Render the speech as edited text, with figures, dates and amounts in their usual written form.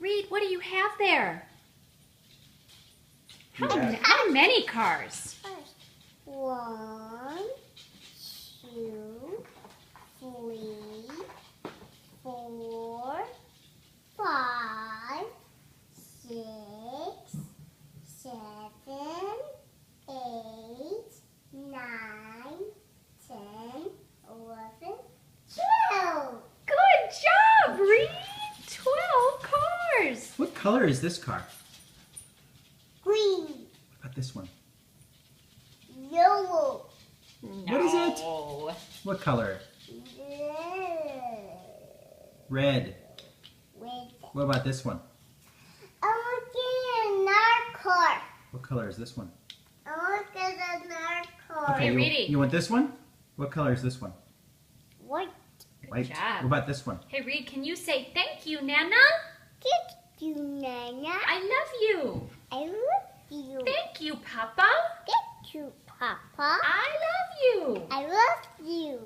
Reed, what do you have there? How many cars? First, 1, 2, 3, 4, 5, 6, 7, 8, 9, 10, 11, 12. Good job, Reed! 12 cars! What color is this car? Green. What about this one? Yellow. What is it? What color? Red. Red. What about this one? I want to get another car. What color is this one? I want to get another car. Okay, Reidy. you want this one? What color is this one? White. White. job. What about this one? Hey, Reed, can you say thank you, Nana? Thank you, Nana. I love you. I love you. Thank you, Papa. Thank you, Papa. I love you. I love you.